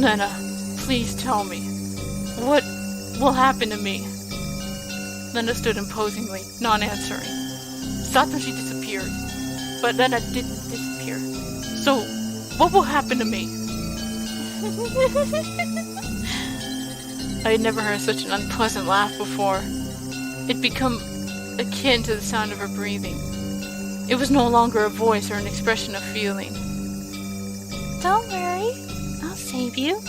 Nena, please tell me. What will happen to me? Lena stood imposingly, not answering. Stopped when she disappeared. But Lena didn't disappear. So, what will happen to me? I had never heard such an unpleasant laugh before. It'd become akin to the sound of her breathing. It was no longer a voice or an expression of feeling. Don't worry, I'll save you.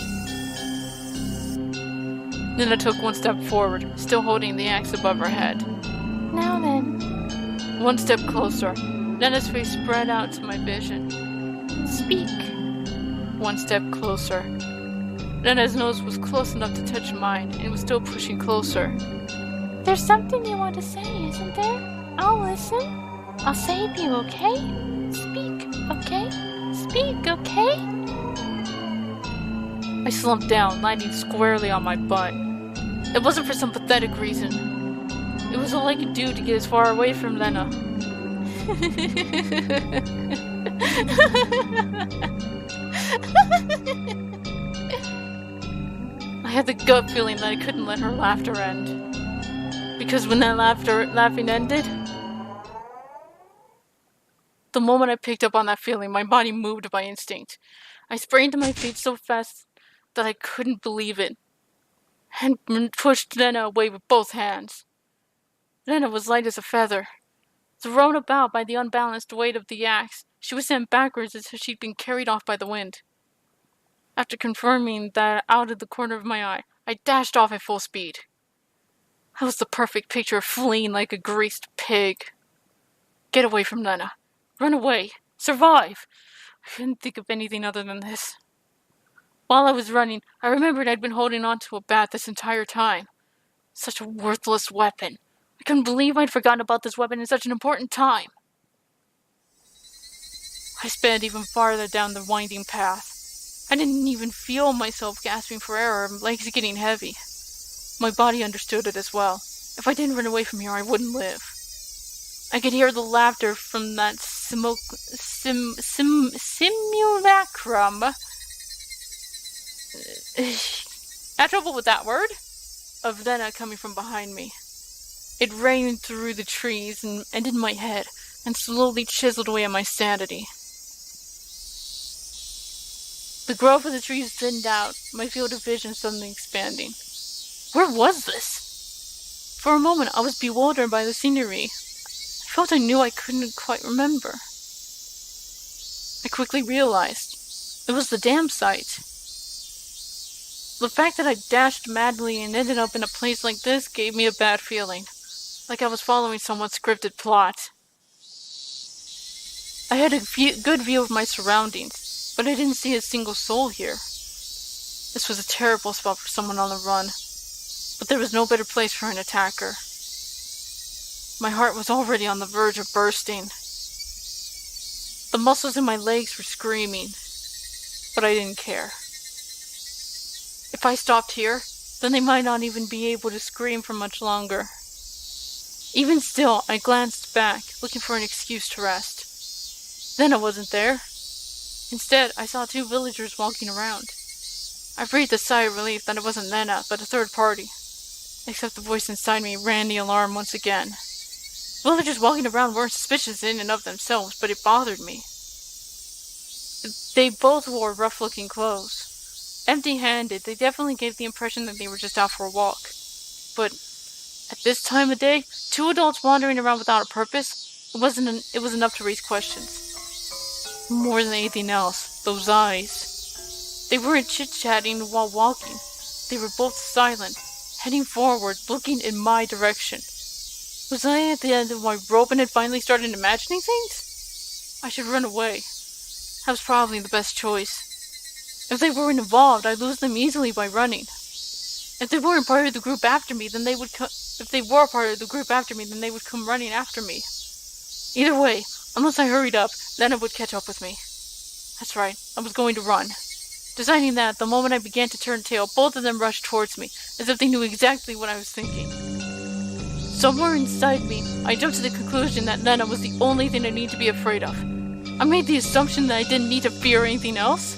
Nina took one step forward, still holding the axe above her head. Now then. One step closer. Nina's face spread out to my vision. Speak. One step closer. Nina's nose was close enough to touch mine, and was still pushing closer. There's something you want to say, isn't there? I'll listen. I'll save you, okay? Speak, okay? Speak, okay? I slumped down, landing squarely on my butt. It wasn't for some pathetic reason. It was all I could do to get as far away from Lena. I had the gut feeling that I couldn't let her laughter end. Because when that laughing ended, the moment I picked up on that feeling, my body moved by instinct. I sprang to my feet so fast that I couldn't believe it, and pushed Lena away with both hands. Lena was light as a feather. Thrown about by the unbalanced weight of the axe, she was sent backwards as if she'd been carried off by the wind. After confirming that out of the corner of my eye, I dashed off at full speed. I was the perfect picture of fleeing like a greased pig. Get away from Lena. Run away. Survive. I couldn't think of anything other than this. While I was running, I remembered I'd been holding on to a bat this entire time. Such a worthless weapon. I couldn't believe I'd forgotten about this weapon in such an important time. I sped even farther down the winding path. I didn't even feel myself gasping for air or my legs getting heavy. My body understood it as well. If I didn't run away from here, I wouldn't live. I could hear the laughter from that simulacrum. Had trouble with that word? Of Lena coming from behind me. It rang through the trees and ended in my head, and slowly chiseled away at my sanity. The growth of the trees thinned out, my field of vision suddenly expanding. Where was this? For a moment, I was bewildered by the scenery. I felt I knew I couldn't quite remember. I quickly realized it was the dam site. The fact that I dashed madly and ended up in a place like this gave me a bad feeling, like I was following someone's scripted plot. I had a good view of my surroundings, but I didn't see a single soul here. This was a terrible spot for someone on the run, but there was no better place for an attacker. My heart was already on the verge of bursting. The muscles in my legs were screaming, but I didn't care. If I stopped here, then they might not even be able to scream for much longer. Even still, I glanced back, looking for an excuse to rest. Then I wasn't there. Instead, I saw two villagers walking around. I breathed a sigh of relief that it wasn't Lena, but a third party. Except the voice inside me ran the alarm once again. Villagers walking around weren't suspicious in and of themselves, but it bothered me. They both wore rough-looking clothes. Empty-handed, they definitely gave the impression that they were just out for a walk. But at this time of day, two adults wandering around without a purpose, it was enough to raise questions. More than anything else, those eyes. They weren't chit-chatting while walking. They were both silent, heading forward, looking in my direction. Was I at the end of my rope and had finally started imagining things? I should run away. That was probably the best choice. If they weren't involved, I'd lose them easily by running. If they weren't part of the group after me, then they would come running after me. Either way, unless I hurried up, Lena would catch up with me. That's right, I was going to run. Deciding that, the moment I began to turn tail, both of them rushed towards me, as if they knew exactly what I was thinking. Somewhere inside me, I jumped to the conclusion that Lena was the only thing I needed to be afraid of. I made the assumption that I didn't need to fear anything else.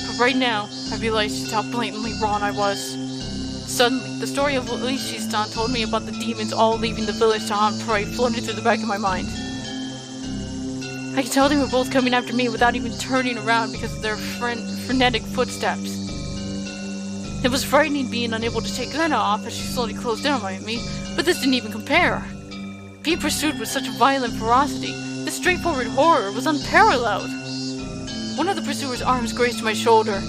But right now, I realized just how blatantly wrong I was. Suddenly, the story of what Ishistan told me about the demons all leaving the village to hunt prey floated through the back of my mind. I could tell they were both coming after me without even turning around because of their frenetic footsteps. It was frightening being unable to take Rena off as she slowly closed in on me, but this didn't even compare. Being pursued with such violent ferocity, this straightforward horror was unparalleled. One of the pursuer's arms grazed my shoulder.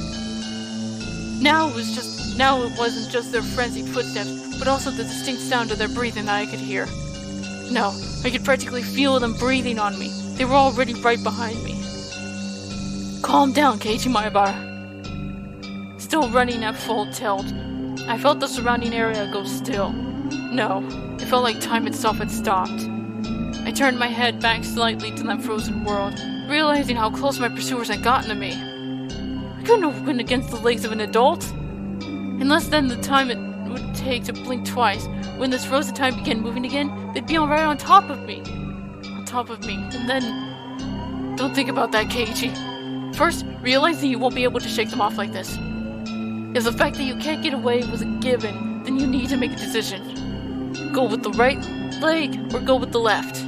Now it wasn't just their frenzied footsteps, but also the distinct sound of their breathing that I could hear. No, I could practically feel them breathing on me. They were already right behind me. Calm down, Keiichi Maebara. Still running at full tilt, I felt the surrounding area go still. No, it felt like time itself had stopped. I turned my head back slightly to that frozen world, realizing how close my pursuers had gotten to me. I couldn't have been against the legs of an adult. In less than the time it would take to blink twice, when this frozen time began moving again, they'd be right on top of me. And then... Don't think about that, Keiichi. First, realize that you won't be able to shake them off like this. If the fact that you can't get away was a given, then you need to make a decision. Go with the right leg or go with the left.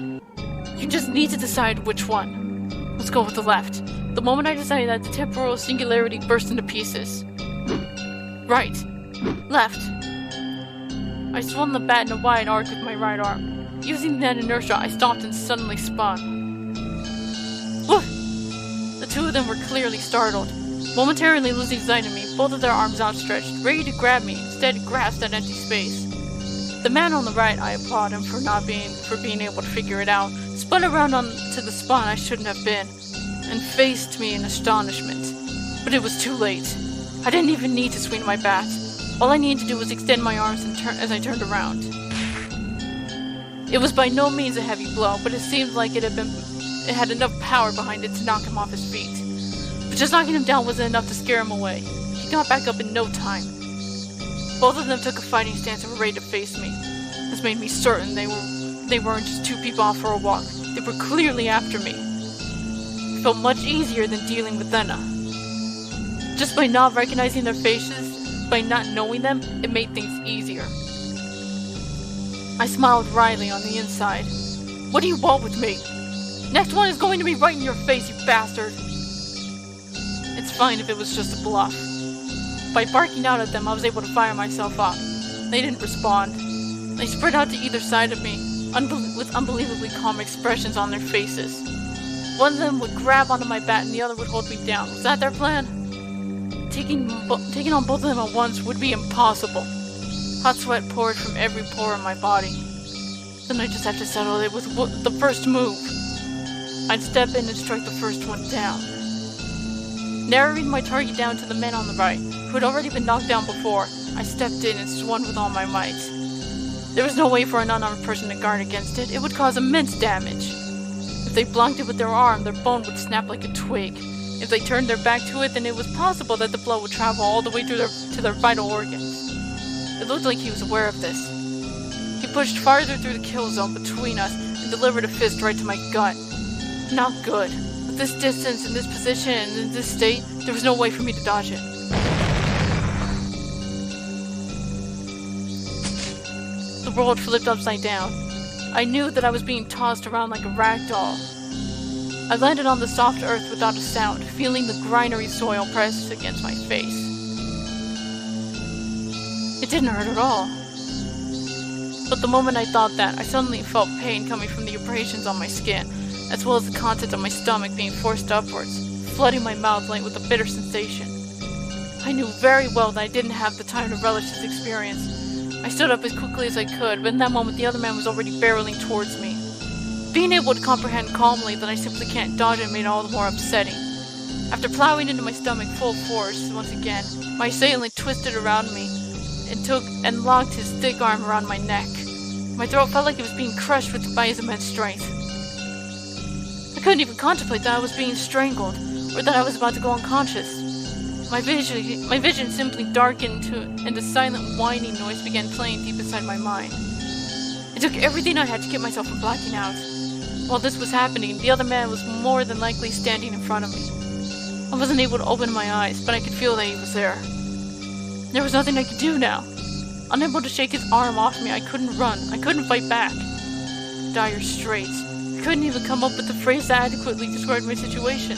You just need to decide which one. Let's go with the left. The moment I decided that, the temporal singularity burst into pieces. Right. Left. I swung the bat in a wide arc with my right arm. Using that inertia, I stopped and suddenly spun. Woof! The two of them were clearly startled. Momentarily losing sight of me, both of their arms outstretched, ready to grab me, instead grasped at empty space. The man on the right, I applaud him for being able to figure it out, spun around onto the spot I shouldn't have been, and faced me in astonishment. But it was too late. I didn't even need to swing my bat. All I needed to do was extend my arms as I turned around. It was by no means a heavy blow, but it seemed like it had enough power behind it to knock him off his feet. But just knocking him down wasn't enough to scare him away. He got back up in no time. Both of them took a fighting stance and were ready to face me. This made me certain they weren't just two people off for a walk. They were clearly after me. It felt much easier than dealing with Rena. Just by not recognizing their faces, by not knowing them, it made things easier. I smiled wryly on the inside. What do you want with me? Next one is going to be right in your face, you bastard! It's fine if it was just a bluff. By barking out at them, I was able to fire myself up. They didn't respond. They spread out to either side of me, with unbelievably calm expressions on their faces. One of them would grab onto my bat and the other would hold me down. Was that their plan? Taking on both of them at once would be impossible. Hot sweat poured from every pore in my body. Then I just had to settle it with the first move. I'd step in and strike the first one down. Narrowing my target down to the man on the right, who had already been knocked down before, I stepped in and swung with all my might. There was no way for an unarmed person to guard against it. It would cause immense damage. If they blocked it with their arm, their bone would snap like a twig. If they turned their back to it, then it was possible that the blow would travel all the way to their vital organs. It looked like he was aware of this. He pushed farther through the kill zone between us and delivered a fist right to my gut. Not good. With this distance, in this position, and in this state, there was no way for me to dodge it. The world flipped upside down. I knew that I was being tossed around like a rag doll. I landed on the soft earth without a sound, feeling the grindery soil press against my face. It didn't hurt at all. But the moment I thought that, I suddenly felt pain coming from the abrasions on my skin, as well as the contents of my stomach being forced upwards, flooding my mouth with a bitter sensation. I knew very well that I didn't have the time to relish this experience. I stood up as quickly as I could, but in that moment the other man was already barreling towards me. Being able to comprehend calmly that I simply can't dodge it made it all the more upsetting. After plowing into my stomach full force once again, my assailant twisted around me and locked his thick arm around my neck. My throat felt like it was being crushed by his immense strength. I couldn't even contemplate that I was being strangled, or that I was about to go unconscious. My vision simply darkened and a silent whining noise began playing deep inside my mind. It took everything I had to keep myself from blacking out. While this was happening, the other man was more than likely standing in front of me. I wasn't able to open my eyes, but I could feel that he was there. There was nothing I could do now. Unable to shake his arm off me, I couldn't run. I couldn't fight back. Dire straits. I couldn't even come up with a phrase that adequately described my situation.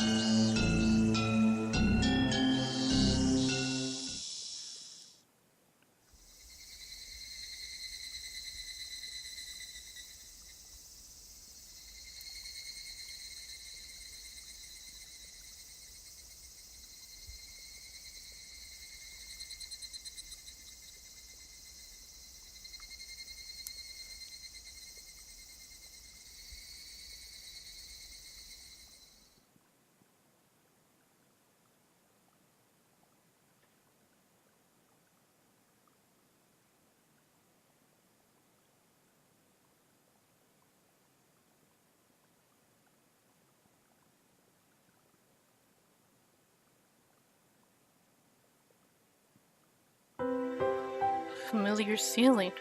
Familiar ceiling.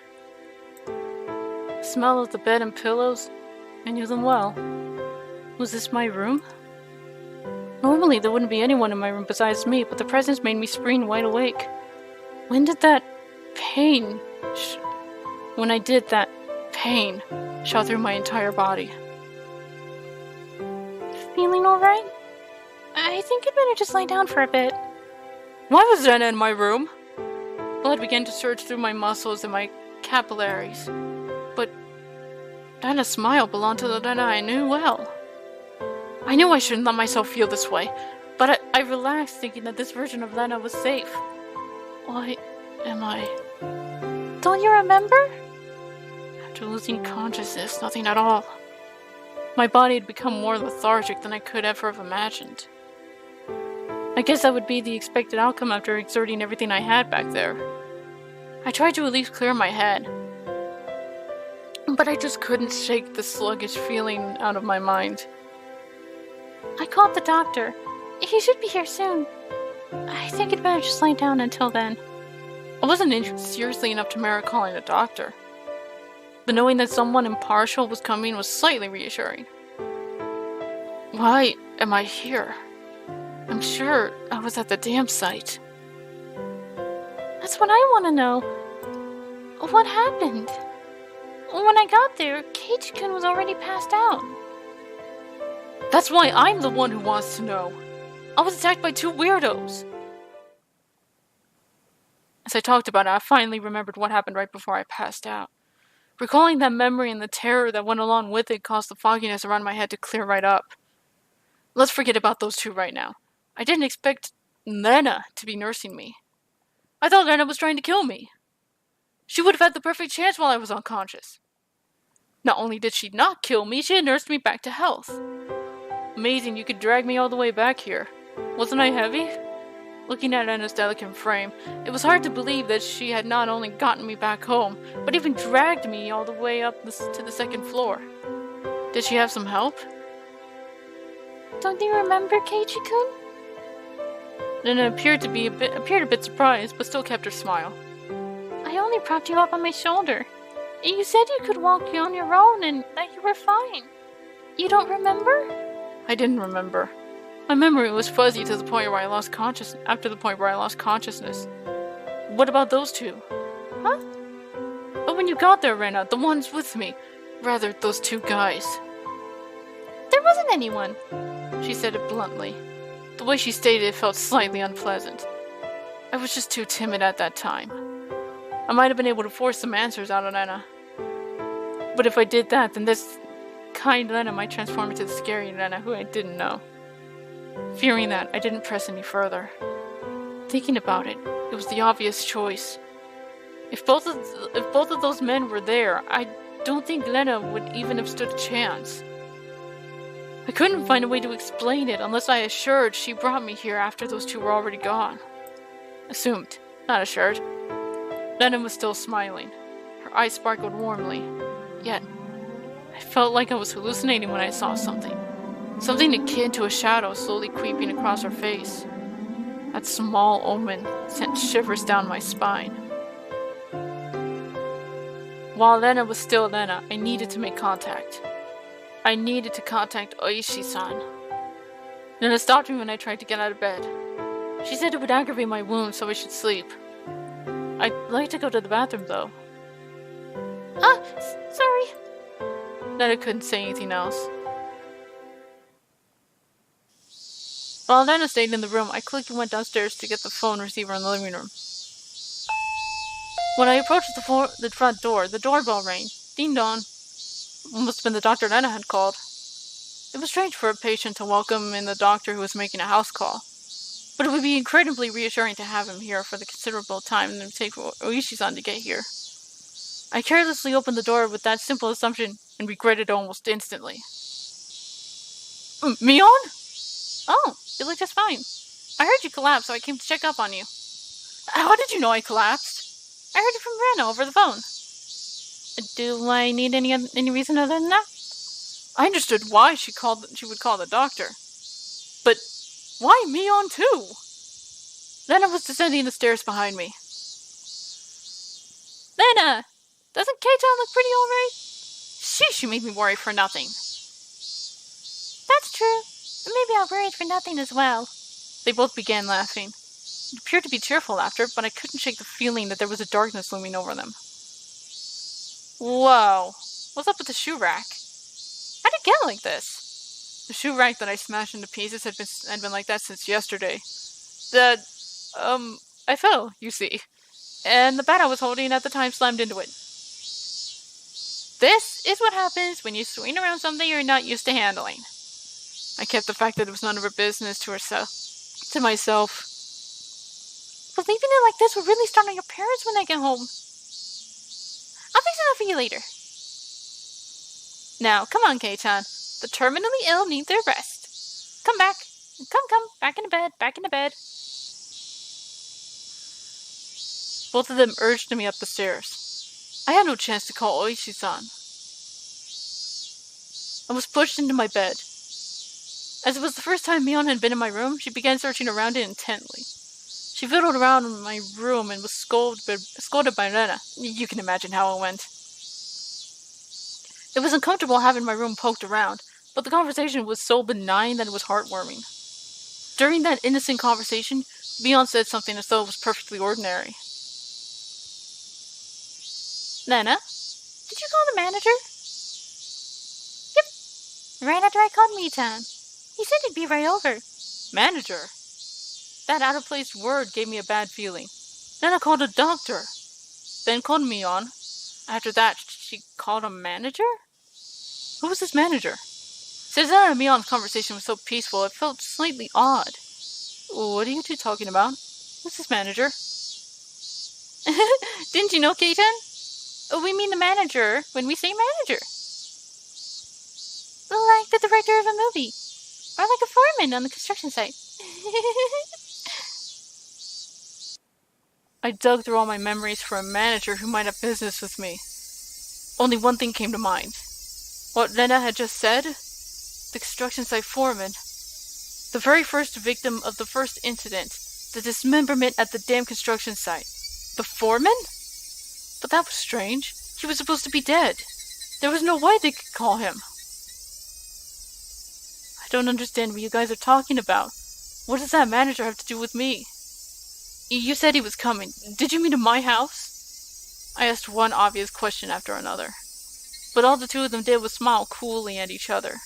The smell of the bed and pillows. I knew them well. Was this my room? Normally there wouldn't be anyone in my room besides me, but the presence made me spring wide awake. When did that pain shot through my entire body? Feeling alright? I think you'd better just lie down for a bit. Why was Rena in my room? Blood began to surge through my muscles and my capillaries. But Rena's smile belonged to the Rena I knew well. I knew I shouldn't let myself feel this way, but I relaxed thinking that this version of Rena was safe. Why am I... Don't you remember? After losing consciousness, nothing at all. My body had become more lethargic than I could ever have imagined. I guess that would be the expected outcome after exerting everything I had back there. I tried to at least clear my head, but I just couldn't shake the sluggish feeling out of my mind. I called the doctor. He should be here soon. I think you'd better just lie down until then. I wasn't injured seriously enough to merit calling a doctor, but knowing that someone impartial was coming was slightly reassuring. Why am I here? I'm sure I was at the damn site. That's what I want to know. What happened? When I got there, Keiichi-kun was already passed out. That's why I'm the one who wants to know. I was attacked by two weirdos. As I talked about it, I finally remembered what happened right before I passed out. Recalling that memory and the terror that went along with it caused the fogginess around my head to clear right up. Let's forget about those two right now. I didn't expect Rena to be nursing me. I thought Rena was trying to kill me. She would have had the perfect chance while I was unconscious. Not only did she not kill me, she had nursed me back to health. Amazing you could drag me all the way back here. Wasn't I heavy? Looking at Rena's delicate frame, it was hard to believe that she had not only gotten me back home, but even dragged me all the way up to the second floor. Did she have some help? Don't you remember Keiichi-kun? Rena appeared a bit surprised, but still kept her smile. I only propped you up on my shoulder. You said you could walk on your own and that you were fine. You don't remember? I didn't remember. My memory was fuzzy to the point where I lost consciousness. After the point where I lost consciousness. What about those two? Huh? But when you got there, Rena, the ones with me. Rather, those two guys. There wasn't anyone. She said it bluntly. The way she stated it felt slightly unpleasant. I was just too timid at that time. I might have been able to force some answers out of Rena. But if I did that, then this kind Rena might transform into the scary Rena who I didn't know. Fearing that, I didn't press any further. Thinking about it, it was the obvious choice. If both of those men were there, I don't think Rena would even have stood a chance. I couldn't find a way to explain it unless I assured she brought me here after those two were already gone. Assumed, not assured. Rena was still smiling. Her eyes sparkled warmly. Yet, I felt like I was hallucinating when I saw something. Something akin to a shadow slowly creeping across her face. That small omen sent shivers down my spine. While Rena was still Rena, I needed to make contact. I needed to contact Oishi-san. Nana stopped me when I tried to get out of bed. She said it would aggravate my wound, so I should sleep. I'd like to go to the bathroom, though. Sorry. Nana couldn't say anything else. While Nana stayed in the room, I quickly went downstairs to get the phone receiver in the living room. When I approached the front door, the doorbell rang. Ding dong. Must have been the doctor Nana had called. It was strange for a patient to welcome in the doctor who was making a house call, but it would be incredibly reassuring to have him here for the considerable time it would take for Oishi-san to get here. I carelessly opened the door with that simple assumption and regretted it almost instantly. Mion? Oh, you look just fine. I heard you collapsed, so I came to check up on you. How did you know I collapsed? I heard it from Rena over the phone. Do I need any reason other than that? I understood why she would call the doctor. But why Mion too? Lena was descending the stairs behind me. Lena! Doesn't K-chan look pretty alright? She made me worry for nothing. That's true. But maybe I worried for nothing as well. They both began laughing. It appeared to be cheerful laughter, but I couldn't shake the feeling that there was a darkness looming over them. Whoa. What's up with the shoe rack? How'd it get like this? The shoe rack that I smashed into pieces had been like that since yesterday. I fell, you see. And the bat I was holding at the time slammed into it. This is what happens when you swing around something you're not used to handling. I kept the fact that it was none of her business to myself. But leaving it like this will really start on your parents when they get home. I'll fix it up for you later. Now, come on, Kei-chan. The terminally ill need their rest. Come back. Come. Back into bed. Both of them urged me up the stairs. I had no chance to call Oishi-san. I was pushed into my bed. As it was the first time Mion had been in my room, she began searching around it intently. She fiddled around in my room and was scolded by Rena. You can imagine how it went. It was uncomfortable having my room poked around, but the conversation was so benign that it was heartwarming. During that innocent conversation, Mion said something as though it was perfectly ordinary. Rena, did you call the manager? Yep. Right after I called Mi-chan. He said he'd be right over. Manager? That out-of-place word gave me a bad feeling. Then I called a doctor. Then called Mion. After that, she called a manager? Who was this manager? Since Rena and Mion's conversation was so peaceful, it felt slightly odd. What are you two talking about? Who's this manager? Didn't you know, Kei-chan? We mean the manager when we say manager. Like the director of a movie. Or like a foreman on the construction site. I dug through all my memories for a manager who might have business with me. Only one thing came to mind. What Rena had just said? The construction site foreman. The very first victim of the first incident. The dismemberment at the damn construction site. The foreman? But that was strange. He was supposed to be dead. There was no way they could call him. I don't understand what you guys are talking about. What does that manager have to do with me? You said he was coming. Did you mean to my house? I asked one obvious question after another. But all the two of them did was smile coolly at each other.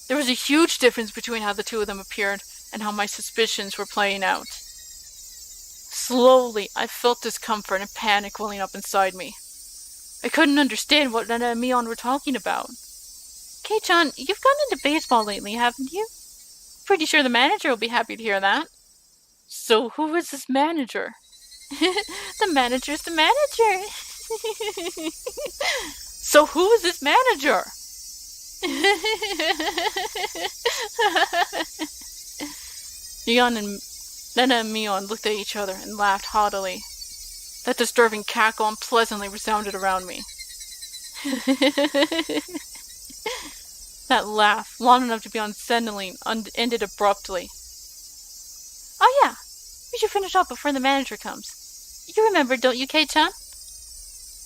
There was a huge difference between how the two of them appeared and how my suspicions were playing out. Slowly, I felt discomfort and panic welling up inside me. I couldn't understand what Rena and Mion were talking about. Kei-chan, you've gotten into baseball lately, haven't you? Pretty sure the manager will be happy to hear that. So who is this manager? The manager's the manager. So who is this manager? Rena and Mion looked at each other and laughed haughtily. That disturbing cackle unpleasantly resounded around me. That laugh, long enough to be unsettling, ended abruptly. Oh yeah, we should finish up before the manager comes. You remember, don't you, Kei-chan?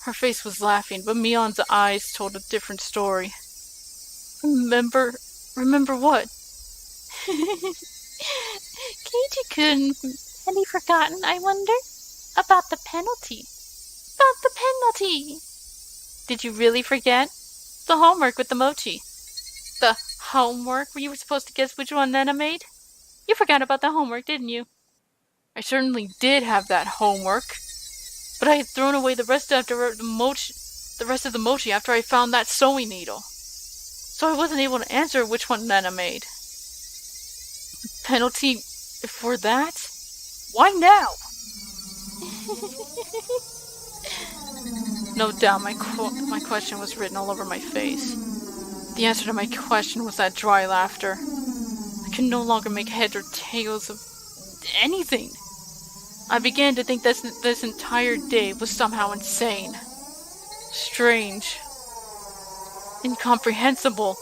Her face was laughing, but Mion's eyes told a different story. Remember what? Keiji-kun, had he forgotten, I wonder? About the penalty. About the penalty! Did you really forget? The homework with the mochi. The homework where you were supposed to guess which one Nana made? You forgot about the homework, didn't you? I certainly did have that homework. But I had thrown away the rest of the mochi after I found that sewing needle. So I wasn't able to answer which one Nana made. Penalty for that? Why now? No doubt my question was written all over my face. The answer to my question was that dry laughter. I could no longer make heads or tails of anything. I began to think this entire day was somehow insane. Strange. Incomprehensible.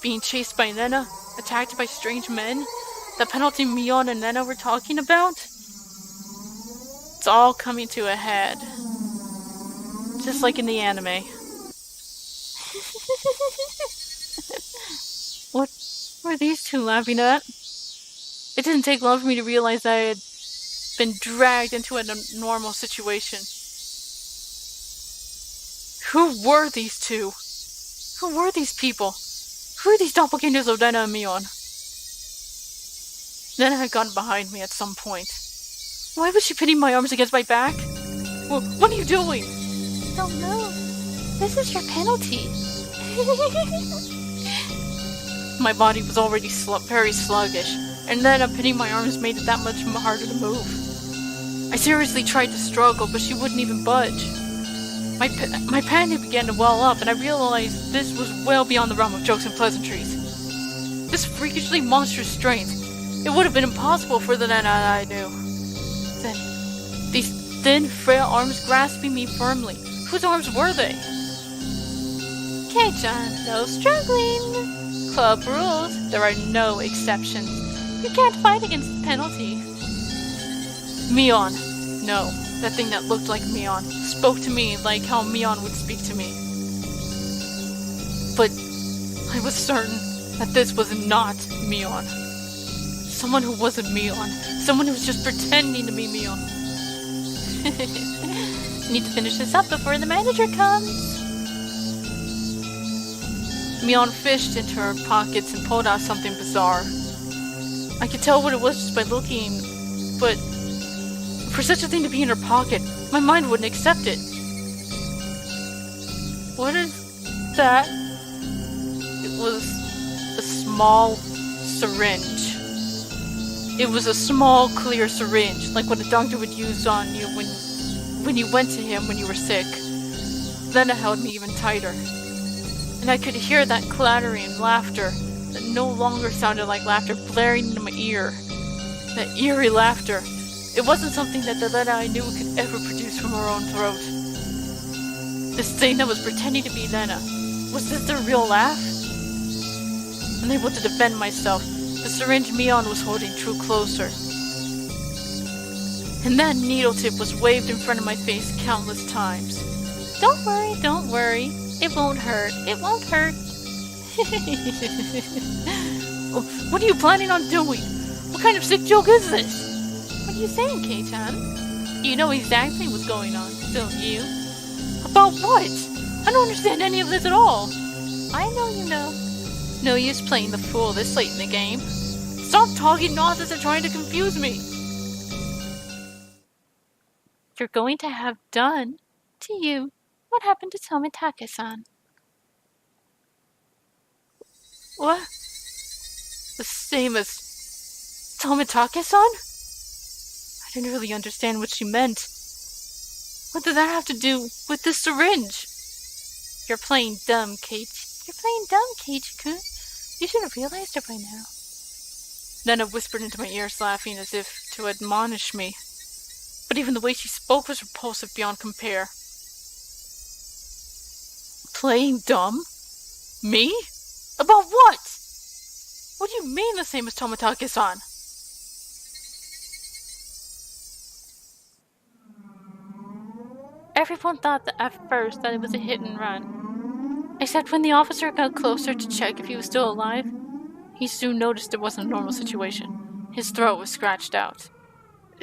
Being chased by Nena, attacked by strange men, the penalty Mion and Nena were talking about. It's all coming to a head. Just like in the anime. What were these two laughing at? It didn't take long for me to realize that I had been dragged into a normal situation. Who were these two? Who were these people? Who are these doppelgangers of Rena and Mion? Nena had gotten behind me at some point. Why was she pinning my arms against my back? What are you doing? Don't know. This is your penalty. My body was already very sluggish, and then pinning my arms made it that much harder to move. I seriously tried to struggle, but she wouldn't even budge. My panic began to well up, and I realized this was well beyond the realm of jokes and pleasantries. This freakishly monstrous strength, it would have been impossible for the Nana I knew. Then, these thin, frail arms grasping me firmly. Whose arms were they? Kei-chan, no struggling. Club rules, there are no exceptions. You can't fight against the penalty. Mion. No, that thing that looked like Mion spoke to me like how Mion would speak to me. But I was certain that this was not Mion. Someone who wasn't Mion. Someone who was just pretending to be Mion. Need to finish this up before the manager comes. Mion fished into her pockets and pulled out something bizarre. I could tell what it was just by looking, but for such a thing to be in her pocket, my mind wouldn't accept it. What is that? It was a small syringe. It was a small, clear syringe, like what a doctor would use on you when you went to him when you were sick. Then it held me even tighter. And I could hear that clattering laughter that no longer sounded like laughter blaring into my ear. That eerie laughter. It wasn't something that the Lena I knew could ever produce from her own throat. This thing that was pretending to be Lena. Was this their real laugh? Unable to defend myself, the syringe Mion was holding drew closer. And that needle tip was waved in front of my face countless times. Don't worry, don't worry. It won't hurt. It won't hurt. What are you planning on doing? What kind of sick joke is this? What are you saying, Kei-chan? You know exactly what's going on, don't you? About what? I don't understand any of this at all. I know you know. No use playing the fool this late in the game. Stop talking nonsense and trying to confuse me. You're going to have done to you what happened to Tomitake-san. What? The same as Tomitake-san? I didn't really understand what she meant. What did that have to do with this syringe? You're playing dumb, Kate. You're playing dumb, Keiji-kun. You should have realized it by now. Nena whispered into my ears, laughing as if to admonish me. But even the way she spoke was repulsive beyond compare. Playing dumb? Me? About what? What do you mean the same as Tomitake-san? Everyone thought that at first that it was a hit and run. Except when the officer got closer to check if he was still alive, He soon noticed it wasn't a normal situation. His throat was scratched out.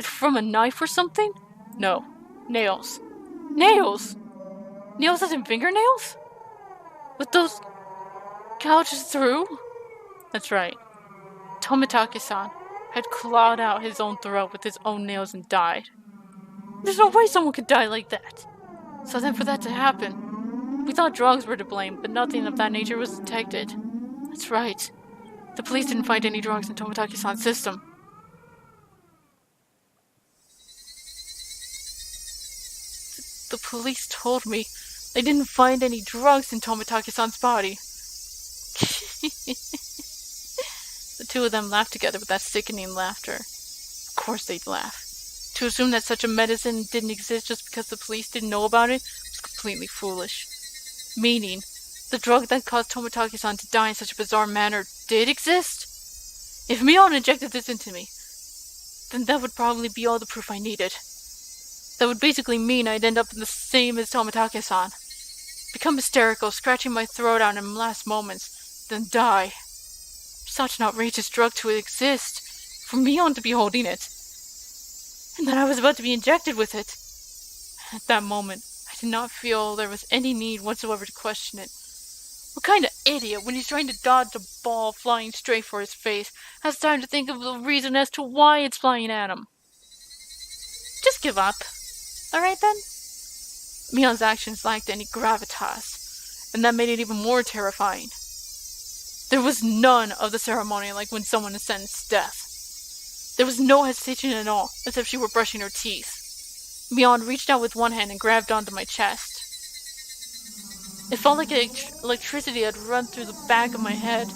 From a knife or something? No. Nails. Nails! Nails as in fingernails? With those gouges through? That's right. Tomitake-san had clawed out his own throat with his own nails and died. There's no way someone could die like that. So then for that to happen, we thought drugs were to blame, but nothing of that nature was detected. That's right. The police didn't find any drugs in Tomitake-san's system. The police told me they didn't find any drugs in Tomitake-san's body. The two of them laughed together with that sickening laughter. Of course they'd laugh. To assume that such a medicine didn't exist just because the police didn't know about it was completely foolish. Meaning, the drug that caused Tomitake-san to die in such a bizarre manner did exist? If Mion injected this into me, then that would probably be all the proof I needed. That would basically mean I'd end up the same as Tomitake-san. Become hysterical, scratching my throat out in my last moments, then die. Such an outrageous drug to exist, for Mion to be holding it, and that I was about to be injected with it. At that moment, I did not feel there was any need whatsoever to question it. What kind of idiot, when he's trying to dodge a ball flying straight for his face, has time to think of the reason as to why it's flying at him? Just give up. Alright then? Mion's actions lacked any gravitas, and that made it even more terrifying. There was none of the ceremony like when someone is sentenced to death. There was no hesitation at all, as if she were brushing her teeth. Mion reached out with one hand and grabbed onto my chest. It felt like electricity had run through the back of my head,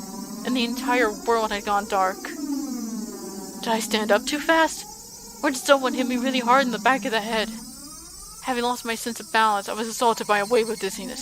and the entire world had gone dark. Did I stand up too fast? Or did someone hit me really hard in the back of the head? Having lost my sense of balance, I was assaulted by a wave of dizziness.